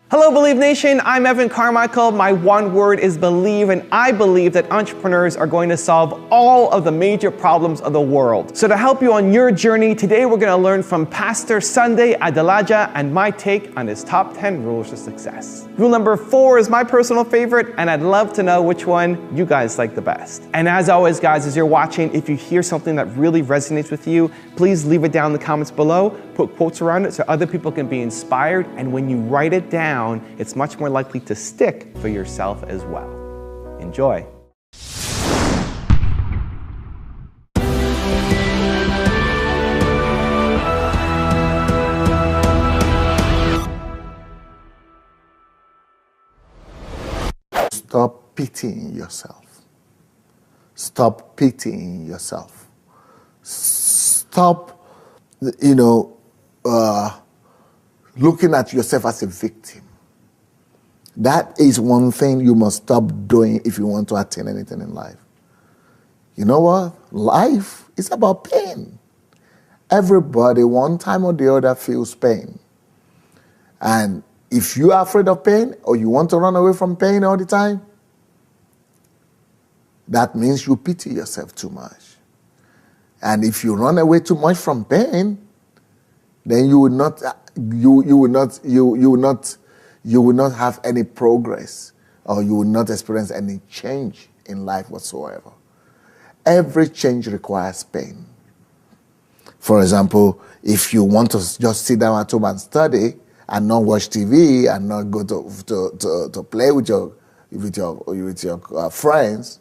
Hello, Believe Nation. I'm Evan Carmichael. My one word is believe, and I believe that entrepreneurs are going to solve all of the major problems of the world. So to help you on your journey, today we're going to learn from Pastor Sunday Adelaja and my take on his top 10 rules of success. Rule number 4 is my personal favorite, and I'd love to know which one you guys like the best. And as always, guys, as you're watching, if you hear something that really resonates with you, please leave it down in the comments below. Put quotes around it so other people can be inspired, and when you write it down, it's much more likely to stick for yourself as well. Enjoy. Stop pitying yourself. Stop pitying yourself. Stop, looking at yourself as a victim. That is one thing you must stop doing if you want to attain anything in life. You know what? Life is about pain. Everybody, one time or the other, feels pain. And if you are afraid of pain or you want to run away from pain all the time, that means you pity yourself too much. And if you run away too much from pain, then you will not have any progress, or you will not experience any change in life whatsoever. Every change requires pain. For example, if you want to just sit down at home and study and not watch TV and not go to play with your friends,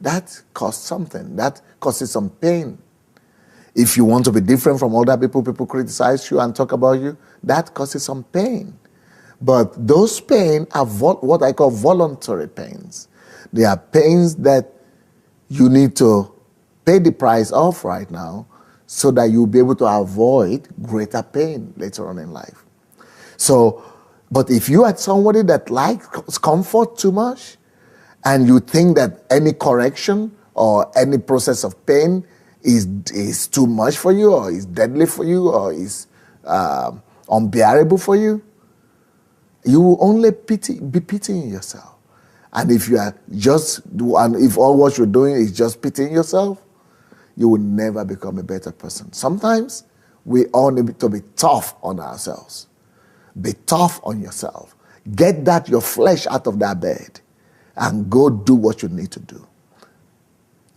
that costs something. That causes some pain. If you want to be different from other people, people criticize you and talk about you, that causes some pain. But those pains are what I call voluntary pains. They are pains that you need to pay the price of right now so that you'll be able to avoid greater pain later on in life. So, but if you are somebody that likes comfort too much and you think that any correction or any process of pain is too much for you, or is deadly for you, or is unbearable for you, you will only be pitying yourself. And if if all what you're doing is just pitying yourself, you will never become a better person. Sometimes we all need to be tough on ourselves. Be tough on yourself. Get your flesh out of that bed and go do what you need to do.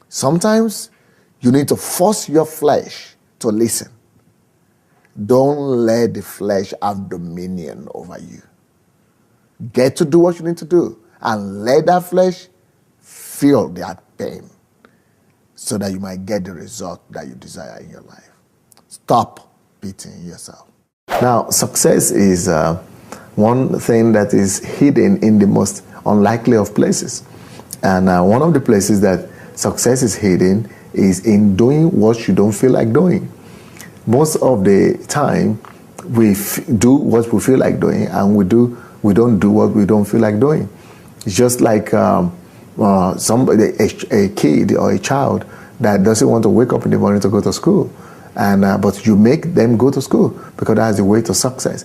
Sometimes you need to force your flesh to listen. Don't let the flesh have dominion over you. Get to do what you need to do and let that flesh feel that pain so that you might get the result that you desire in your life. Stop pitying yourself. Now, success is one thing that is hidden in the most unlikely of places. And one of the places that success is hidden is in doing what you don't feel like doing. Most of the time, we do what we feel like doing, and we don't do what we don't feel like doing. It's just like a kid or a child that doesn't want to wake up in the morning to go to school, but you make them go to school because that's the way to success.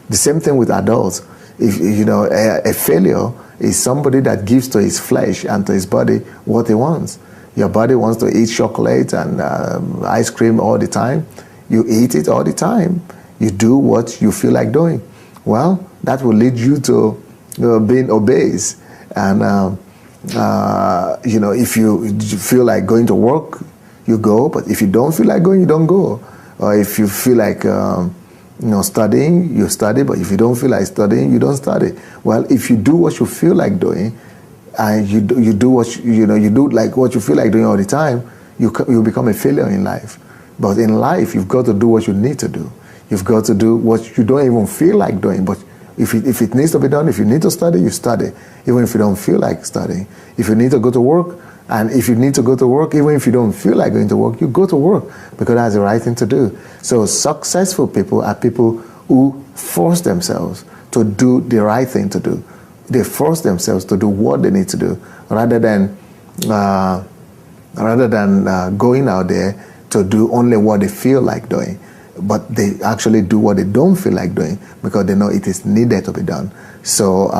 The same thing with adults. If a failure is somebody that gives to his flesh and to his body what he wants. Your body wants to eat chocolate and ice cream all the time. You eat it all the time. You do what you feel like doing. Well, that will lead you to being obese. And, if you feel like going to work, you go. But if you don't feel like going, you don't go. Or if you feel like studying, you study. But if you don't feel like studying, you don't study. Well, if you do what you feel like doing, and you do what you do like what you feel like doing all the time, you become a failure in life. But in life, you've got to do what you need to do. You've got to do what you don't even feel like doing. But if it needs to be done, if you need to study, you study, even if you don't feel like studying. If you need to go to work, and if you need to go to work, even if you don't feel like going to work, you go to work because that's the right thing to do. So successful people are people who force themselves to do the right thing to do. They force themselves to do what they need to do rather than going out there to do only what they feel like doing. but they actually do what they don't feel like doing because they know it is needed to be done. So,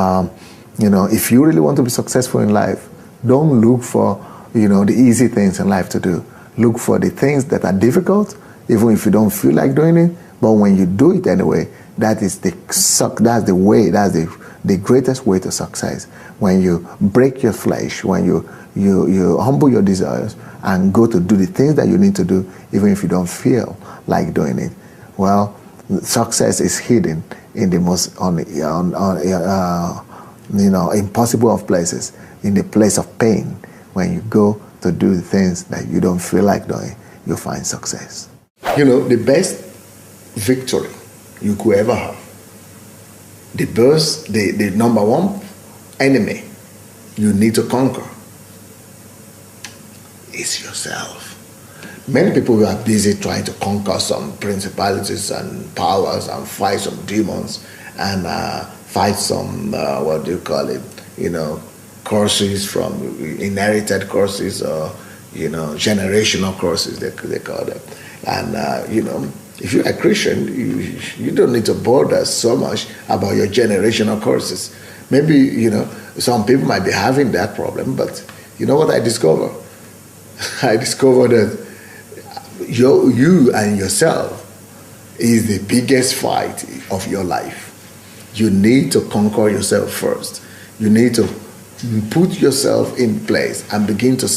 if you really want to be successful in life, don't look for, the easy things in life to do. Look for the things that are difficult, even if you don't feel like doing it. But when you do it anyway, that's the greatest way to success. When you break your flesh, when you humble your desires and go to do the things that you need to do, even if you don't feel like doing it. Well, success is hidden in the most impossible of places, in the place of pain. When you go to do the things that you don't feel like doing, you find success. The best victory you could ever have, the number one enemy you need to conquer is yourself. Many people are busy trying to conquer some principalities and powers and fight some demons and fight some, curses, from inherited curses or, generational curses, they call them. And, if you're a Christian, you don't need to bother so much about your generational curses. Maybe, some people might be having that problem, but you know what I discovered? I discovered that you and yourself is the biggest fight of your life. You need to conquer yourself first. You need to put yourself in place and begin to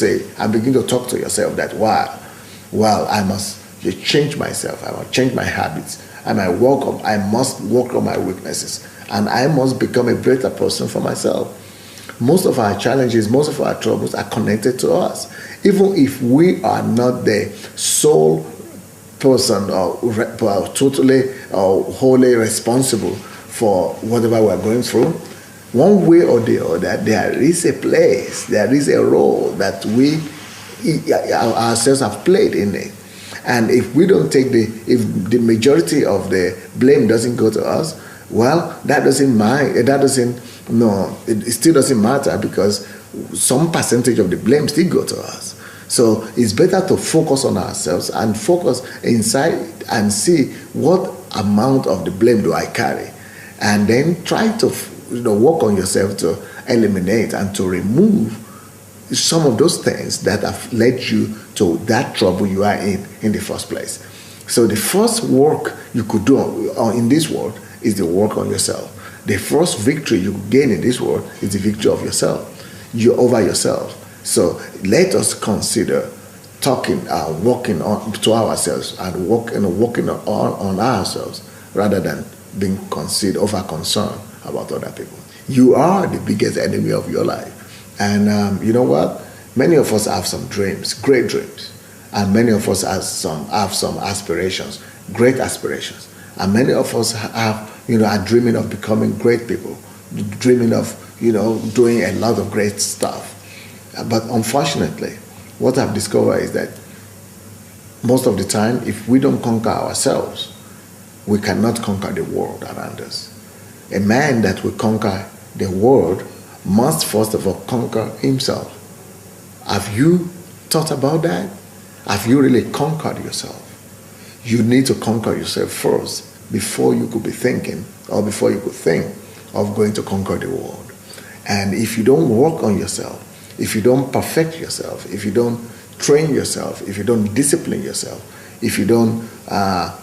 talk to yourself that, I must change myself. I must change my habits. I must work on my weaknesses. And I must become a better person for myself. Most of our challenges, most of our troubles are connected to us. Even if we are not the sole person or totally or wholly responsible for whatever we're going through, one way or the other, there is a place, there is a role that we ourselves have played in it. And if we don't take if the majority of the blame doesn't go to us, well, it still doesn't matter, because some percentage of the blame still go to us. So it's better to focus on ourselves and focus inside and see what amount of the blame do I carry, and then try to work on yourself to eliminate and to remove some of those things that have led you to that trouble you are in the first place. So the first work you could do in this world is the work on yourself. The first victory you gain in this world is the victory of yourself. You're over yourself. So let us consider working on to ourselves and working on ourselves, rather than being over concerned about other people. You are the biggest enemy of your life. And you know what? Many of us have some dreams, great dreams. And many of us have some aspirations, great aspirations. And many of us are dreaming of becoming great people, dreaming of, doing a lot of great stuff. But unfortunately, what I've discovered is that most of the time, if we don't conquer ourselves, we cannot conquer the world around us. A man that will conquer the world must first of all conquer himself. Have you thought about that? Have you really conquered yourself? You need to conquer yourself first before you could be thinking, or before you could think of going to conquer the world. And if you don't work on yourself, if you don't perfect yourself, if you don't train yourself, if you don't discipline yourself, if you don't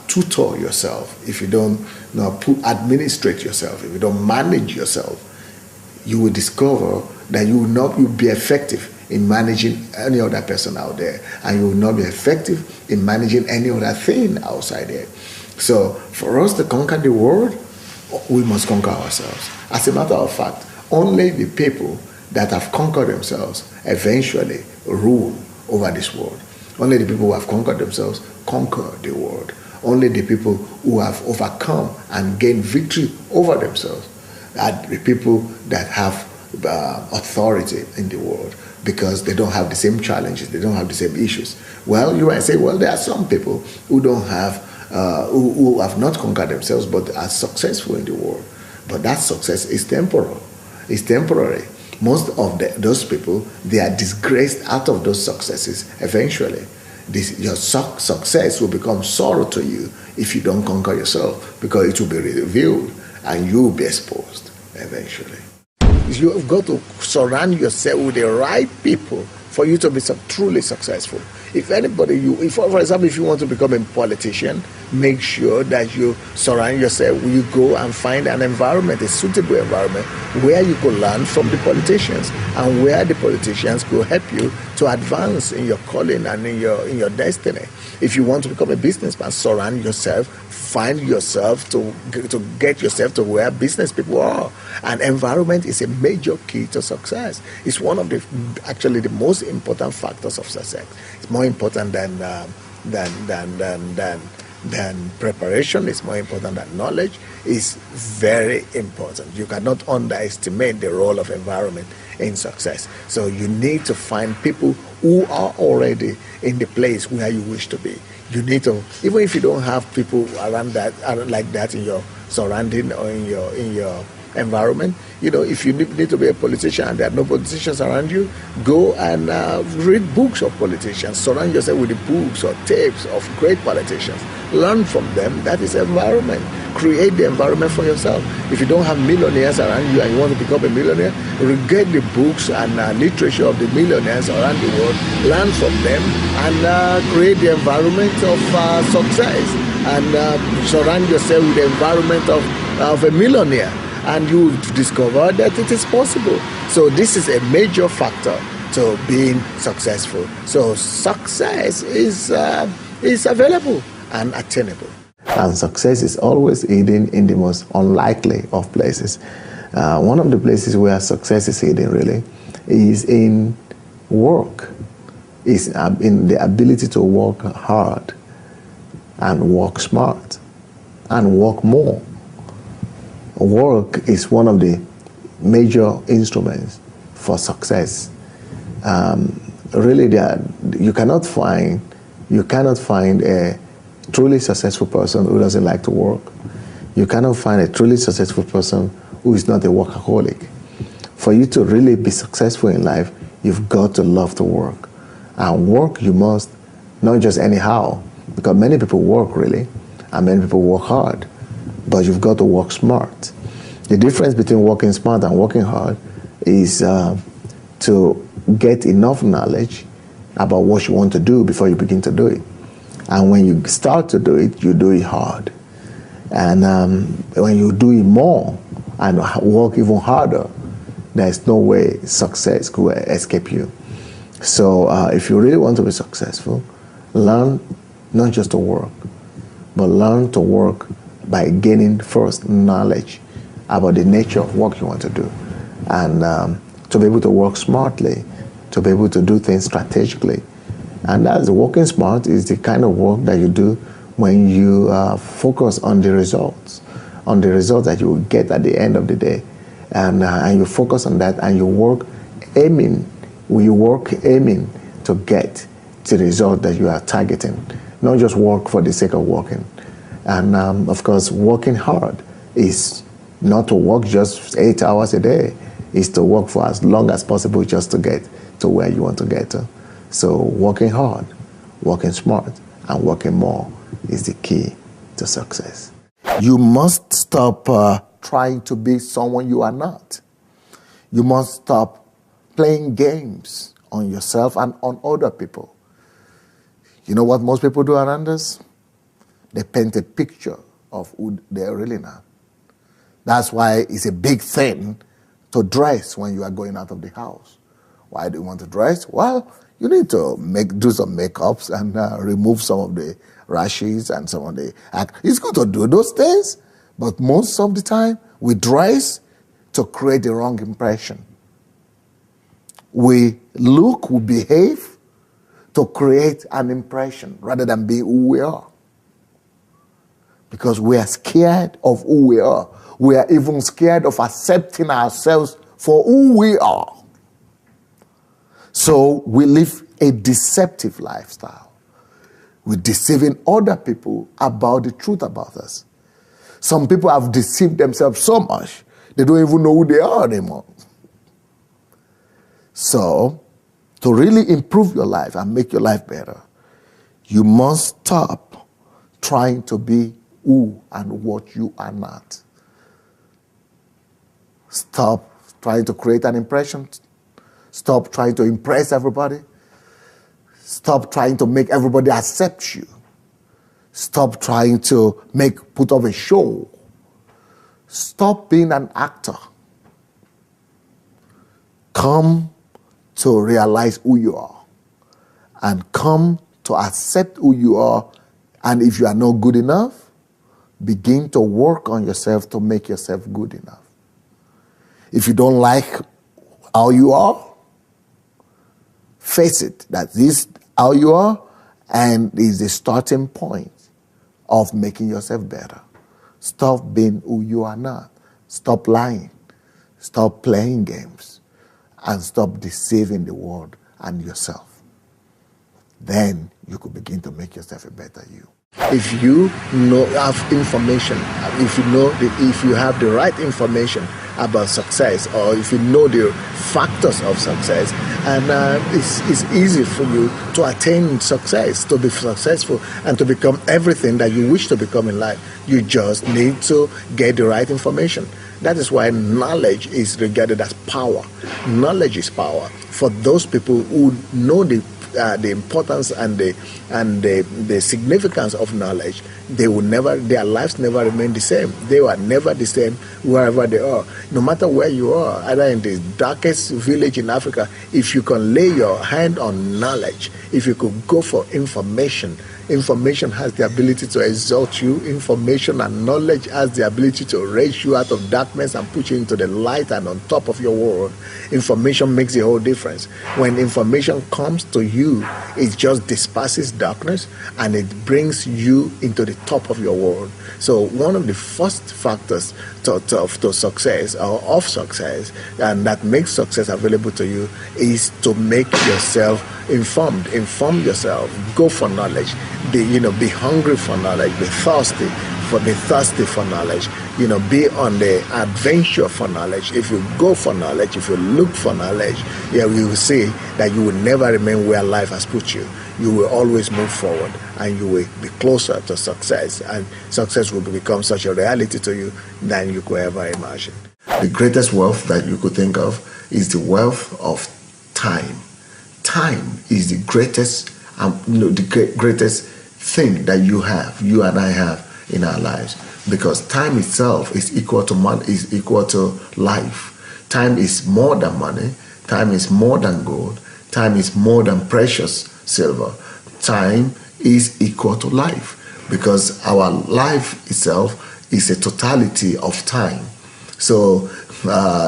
tutor yourself, if you don't administrate yourself, if you don't manage yourself, you will discover that you will not be effective in managing any other person out there, and you will not be effective in managing any other thing outside there. So for us to conquer the world, we must conquer ourselves. As a matter of fact, only the people that have conquered themselves eventually rule over this world. Only the people who have conquered themselves conquer the world. Only the people who have overcome and gained victory over themselves are the people that have authority in the world, because they don't have the same challenges, they don't have the same issues. Well, you might say, well, there are some people who don't have, who have not conquered themselves but are successful in the world. But that success is temporal. It's temporary. Most of those people, they are disgraced out of those successes eventually. Your success will become sorrow to you if you don't conquer yourself, because it will be revealed and you will be exposed eventually. You have got to surround yourself with the right people for you to be truly successful. If anybody, for example, if you want to become a politician, make sure that you surround yourself. You go and find an environment, a suitable environment, where you could learn from the politicians, and where the politicians could help you to advance in your calling and in your destiny. If you want to become a businessman, surround yourself, find yourself to get yourself to where business people are. And environment is a major key to success. It's one of actually the most important factors of success. It's more important than preparation. It's more important than knowledge. It's very important. You cannot underestimate the role of environment in success. So you need to find people who are already in the place where you wish to be. You need to, even if you don't have people around that like that in your surrounding or in your environment, if you need to be a politician and there are no politicians around you, go and read books of politicians. Surround yourself with the books or tapes of great politicians. Learn from them. That is environment. Create the environment for yourself. If you don't have millionaires around you and you want to become a millionaire, get the books and literature of the millionaires around the world. Learn from them and create the environment of success. And surround yourself with the environment of a millionaire. And you discover that it is possible. So this is a major factor to being successful. So success is available and attainable. And success is always hidden in the most unlikely of places. One of the places where success is hidden really is in work. Is in the ability to work hard and work smart and work more. Work is one of the major instruments for success. Really, you cannot find a truly successful person who doesn't like to work. You cannot find a truly successful person who is not a workaholic. For you to really be successful in life, you've got to love to work. And work you must, not just anyhow, because many people work really, and many people work hard. But you've got to work smart. The difference between working smart and working hard is to get enough knowledge about what you want to do before you begin to do it. And when you start to do it, you do it hard. And when you do it more and work even harder, there's no way success could escape you. So if you really want to be successful, learn not just to work, but learn to work by gaining first knowledge about the nature of work you want to do, and to be able to work smartly, to be able to do things strategically. And that's working smart is the kind of work that you do when you focus on the results that you will get at the end of the day, and you focus on that, and you work aiming to get to the result that you are targeting, not just work for the sake of working. And of course, working hard is not to work just 8 hours a day. It's to work for as long as possible just to get to where you want to get to. So working hard, working smart, and working more is the key to success. You must stop trying to be someone you are not. You must stop playing games on yourself and on other people. You know what most people do around us? They paint a picture of who they're really not. That's why it's a big thing to dress when you are going out of the house. Why do you want to dress? Well, you need to do some makeups and remove some of the rashes and some of the acne. It's good to do those things, but most of the time we dress to create the wrong impression. We behave to create an impression rather than be who we are. Because we are scared of who we are. We are even scared of accepting ourselves for who we are. So we live a deceptive lifestyle. We're deceiving other people about the truth about us. Some people have deceived themselves so much, they don't even know who they are anymore. So, to really improve your life and make your life better, You must stop trying to be who and what you are not. Stop trying to create an impression. Stop trying to impress everybody. Stop trying to make everybody accept you. Stop trying to put up a show. Stop being an actor. Come to realize who you are and come to accept who you are. And if you are not good enough, begin to work on yourself to make yourself good enough. If you don't like how you are, face it, that this is how you are and is the starting point of making yourself better. Stop being who you are not. Stop lying. Stop playing games. And stop deceiving the world and yourself. Then you could begin to make yourself a better you. If you have information, if you have the right information about success, or if you know the factors of success, and it's easy for you to attain success, to be successful, and to become everything that you wish to become in life. You just need to get the right information. That is why knowledge is regarded as power. Knowledge is power. For those people who know the importance and the significance of knowledge, their lives never remain the same. They are never the same wherever they are. No matter where you are, either in the darkest village in Africa, if you can lay your hand on knowledge, if you could go for information, information has the ability to exalt you. Information and knowledge has the ability to raise you out of darkness and put you into the light and on top of your world. Information makes a whole difference. When information comes to you, it just disperses darkness and it brings you into the top of your world. So one of the first factors to success, or of success, and that makes success available to you, is to make yourself informed. Inform yourself. Go for knowledge. Be hungry for knowledge. Be thirsty for knowledge. Be on the adventure for knowledge. If you go for knowledge, if you look for knowledge, you will see that you will never remain where life has put you. You will always move forward, and you will be closer to success, and success will become such a reality to you than you could ever imagine. The greatest wealth that you could think of is the wealth of time. Time is the greatest, greatest thing that you and I have in our lives, because time itself is equal to money, is equal to life. Time is more than money. Time is more than gold. Time is more than precious silver. Time is equal to life, because our life itself is a totality of time. So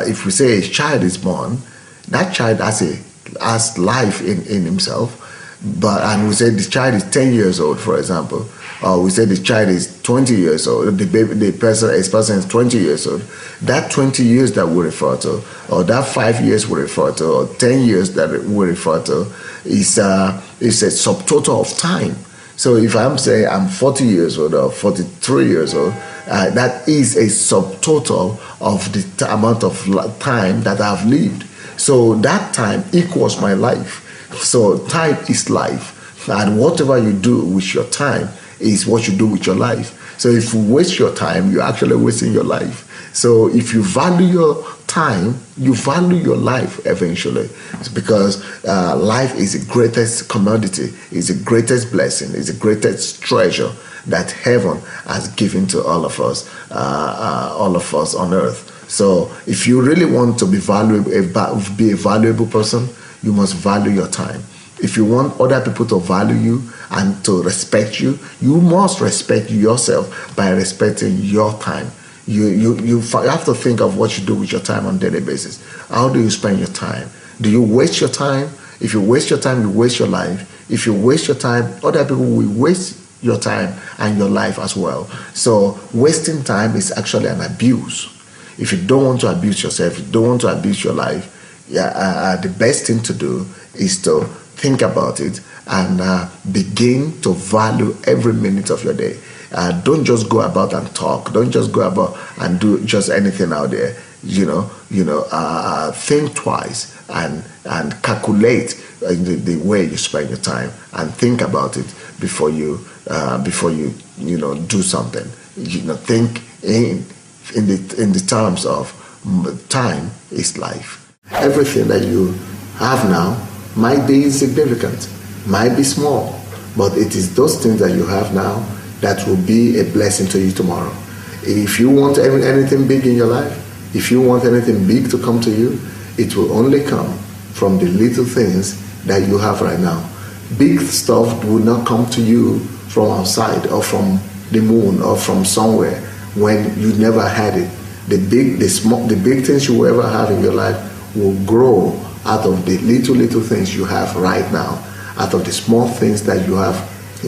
if we say a child is born, that child has life in himself, and we say the child is 10 years old, for example, or we say the child is 20 years old, the person is 20 years old, that 20 years that we refer to, or that 5 years we refer to, or 10 years that we refer to, is a subtotal of time. So if I'm saying I'm 40 years old or 43 years old, that is a subtotal of the amount of time that I've lived. So that time equals my life. So time is life, and whatever you do with your time is what you do with your life. So if you waste your time, you're actually wasting your life. So if you value your time, you value your life eventually. It's because life is the greatest commodity, is the greatest blessing, is the greatest treasure that heaven has given to all of us on earth. So if you really want to be a valuable person, you must value your time. If you want other people to value you and to respect you, you must respect yourself by respecting your time. You have to think of what you do with your time on a daily basis. How do you spend your time? Do you waste your time? If you waste your time, you waste your life. If you waste your time, other people will waste your time and your life as well. So wasting time is actually an abuse. If you don't want to abuse yourself, if you don't want to abuse your life, the best thing to do is to think about it and begin to value every minute of your day. Don't just go about and talk. Don't just go about and do just anything out there. Think twice and calculate the way you spend your time, and think about it, before you do something. Think in the terms of time is life. Everything that you have now might be insignificant, might be small, but it is those things that you have now that will be a blessing to you tomorrow. If you want anything big in your life, if you want anything big to come to you, it will only come from the little things that you have right now. Big stuff will not come to you from outside or from the moon or from somewhere when you never had it. The big things you will ever have in your life will grow out of the little things you have right now, out of the small things that you have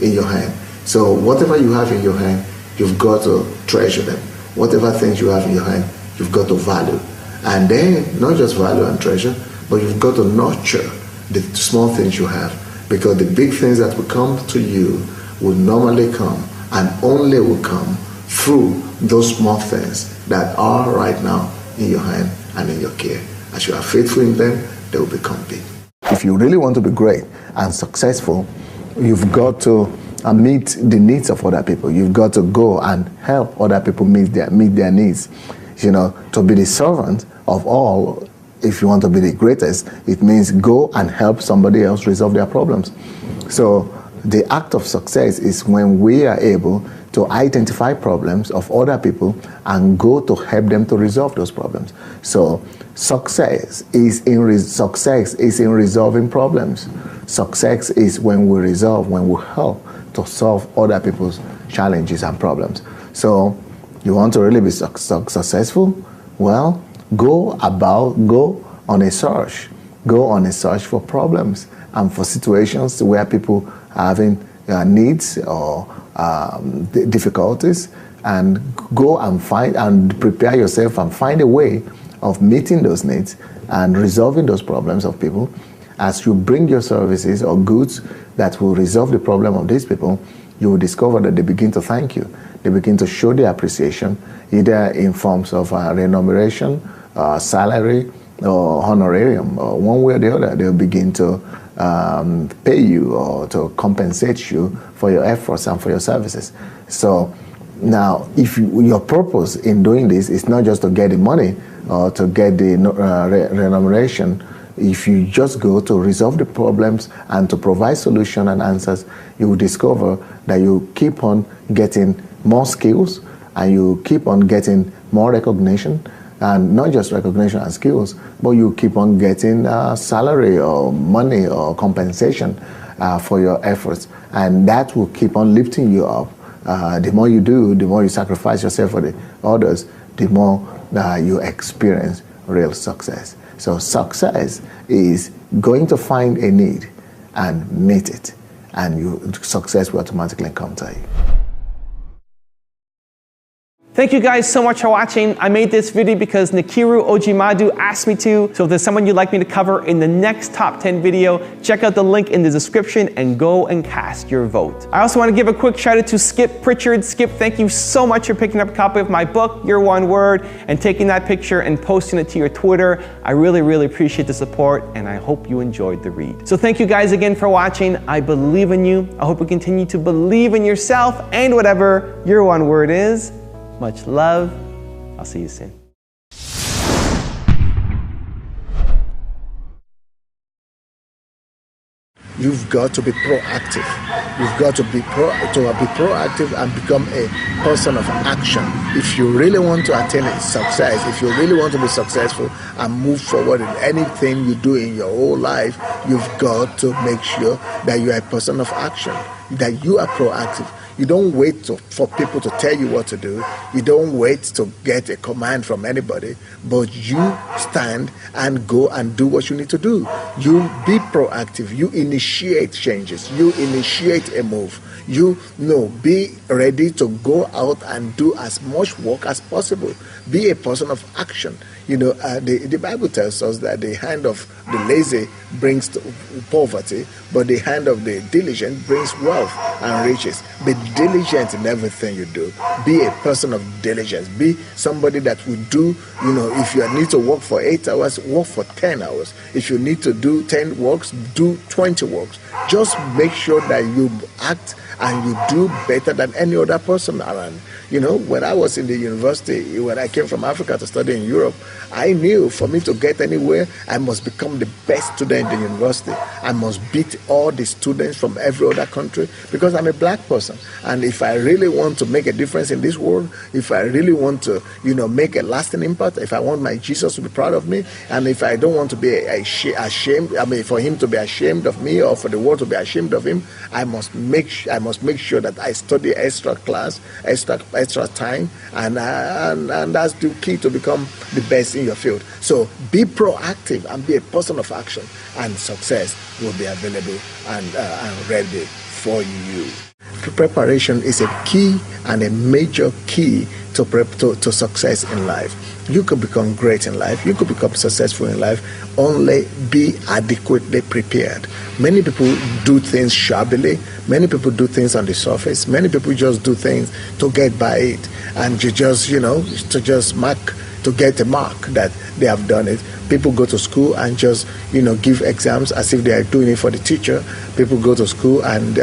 in your hand. So whatever you have in your hand, you've got to treasure them. Whatever things you have in your hand, you've got to value. And then, not just value and treasure, but you've got to nurture the small things you have. Because the big things that will come to you will normally come and only will come through those small things that are right now in your hand and in your care. As you are faithful in them, they will become big. If you really want to be great and successful, you've got to meet the needs of other people. You've got to go and help other people meet their needs. To be the servant of all, if you want to be the greatest, it means go and help somebody else resolve their problems. So the act of success is when we are able to identify problems of other people and go to help them to resolve those problems. So success is in resolving problems. Success is when we help to solve other people's challenges and problems. So you want to really be successful? Well, go on a search. Go on a search for problems and for situations where people are having needs or difficulties, and go and find and prepare yourself and find a way of meeting those needs and resolving those problems of people. As you bring your services or goods that will resolve the problem of these people, you will discover that they begin to thank you. They begin to show their appreciation, either in forms of remuneration, salary, or honorarium, or one way or the other. They'll begin to pay you or to compensate you for your efforts and for your services. So now, if your purpose in doing this is not just to get the money or to get the remuneration, if you just go to resolve the problems and to provide solutions and answers, you will discover that you keep on getting more skills and you keep on getting more recognition. And not just recognition and skills, but you keep on getting salary or money or compensation for your efforts. And that will keep on lifting you up. The more you do, the more you sacrifice yourself for the others, the more you experience real success. So success is going to find a need and meet it. And success will automatically come to you. Thank you guys so much for watching. I made this video because Nkiru Ojimadu asked me to. So if there's someone you'd like me to cover in the next top 10 video, check out the link in the description and go and cast your vote. I also want to give a quick shout out to Skip Pritchard. Skip, thank you so much for picking up a copy of my book, Your One Word, and taking that picture and posting it to your Twitter. I really, really appreciate the support, and I hope you enjoyed the read. So thank you guys again for watching. I believe in you. I hope you continue to believe in yourself and whatever your one word is. Much love. I'll see you soon. You've got to be proactive. You've got to be proactive and become a person of action. If you really want to attain success, if you really want to be successful and move forward in anything you do in your whole life, you've got to make sure that you are a person of action, that you are proactive. You don't wait for people to tell you what to do. You don't wait to get a command from anybody, but you stand and go and do what you need to do. You be proactive. You initiate changes. You initiate a move. Be ready to go out and do as much work as possible. Be a person of action. The Bible tells us that the hand of the lazy brings poverty, but the hand of the diligent brings wealth and riches. Be diligent in everything you do. Be a person of diligence. Be somebody that will do, if you need to work for 8 hours, work for 10 hours. If you need to do 10 works, do 20 works. Just make sure that you act and you do better than any other person around. When I was in the university, when I came from Africa to study in Europe, I knew for me to get anywhere, I must become the best student in the university. I must beat all the students from every other country because I'm a black person. And if I really want to make a difference in this world, if I really want to, make a lasting impact, if I want my Jesus to be proud of me, and if I don't want to be ashamed, for him to be ashamed of me or for the world to be ashamed of him, I must make sure that I study extra class, extra time, and that's the key to become the best in your field. So be proactive and be a person of action, and success will be available and ready for you. Preparation is a key and a major key to success in life. You could become great in life, you could become successful in life, only be adequately prepared. Many people do things shabbily, many people do things on the surface, many people just do things to get by it, and to get a mark that they have done it. People go to school and just, give exams as if they are doing it for the teacher. People go to school and,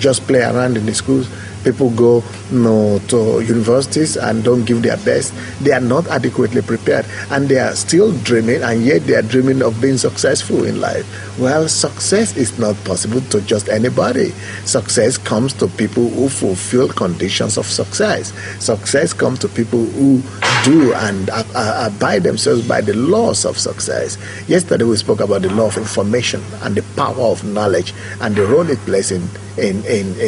just play around in the schools. People go to universities and don't give their best. They are not adequately prepared, and they are still dreaming, and yet they are dreaming of being successful in life. Well, success is not possible to just anybody. Success comes to people who fulfill conditions of success. Success comes to people who do and abide themselves by the laws of success. Yesterday we spoke about the law of information and the power of knowledge and the role it plays in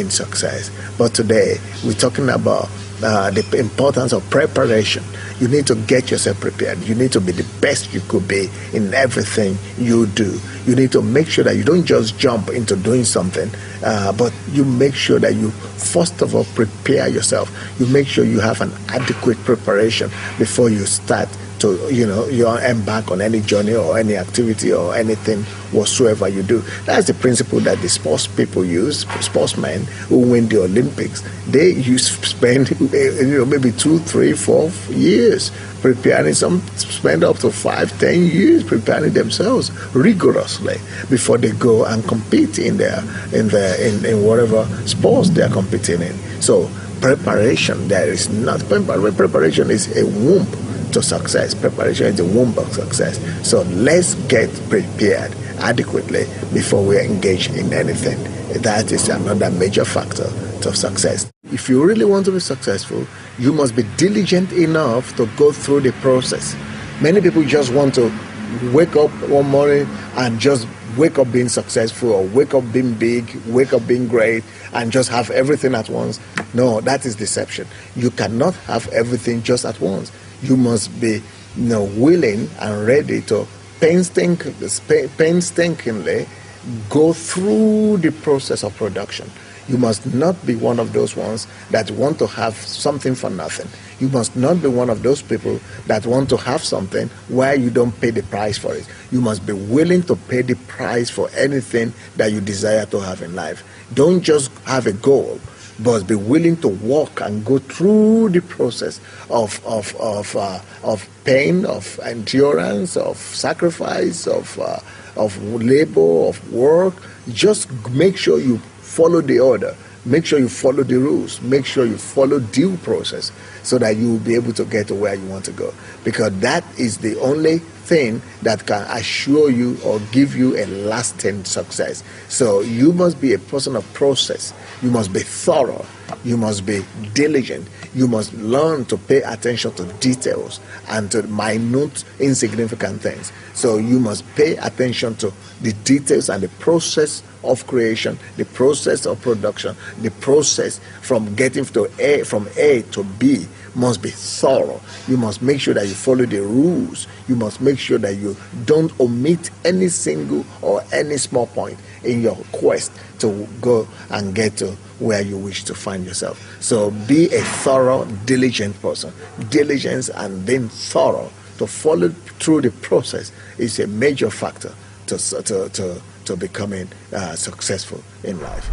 success. But today we're talking about the importance of preparation. You need to get yourself prepared. You need to be the best you could be in everything you do. You need to make sure that you don't just jump into doing something, but you make sure that you first of all prepare yourself. You make sure you have an adequate preparation before you start to, you embark on any journey or any activity or anything whatsoever you do. That's the principle that the sports people use, sportsmen who win the Olympics. They spend, maybe 2, 3, 4 years preparing. Some spend up to 5, 10 years preparing themselves rigorously before they go and compete in whatever sports they are competing in. So preparation, preparation is a womb to success. Preparation is the womb of success. So let's get prepared adequately before we engage in anything. That is another major factor to success. If you really want to be successful, you must be diligent enough to go through the process. Many people just want to wake up one morning and just wake up being successful, or wake up being big, wake up being great, and just have everything at once. No, that is deception. You cannot have everything just at once. You must be willing and ready to painstakingly go through the process of production. You must not be one of those ones that want to have something for nothing. You must not be one of those people that want to have something where you don't pay the price for it. You must be willing to pay the price for anything that you desire to have in life. Don't just have a goal, but be willing to walk and go through the process of pain, of endurance, of sacrifice, of labor, of work. Just make sure you follow the order. Make sure you follow the rules. Make sure you follow due process so that you will be able to get to where you want to go. Because that is the only thing that can assure you or give you a lasting success. So you must be a person of process. You must be thorough. You must be diligent. You must learn to pay attention to details and to minute, insignificant things. So you must pay attention to the details and the process of creation, the process of production, the process from getting from A to B must be thorough. You must make sure that you follow the rules. You must make sure that you don't omit any single or any small point in your quest to go and get to where you wish to find yourself. So be a thorough, diligent person. Diligence and being thorough to follow through the process is a major factor to becoming successful in life.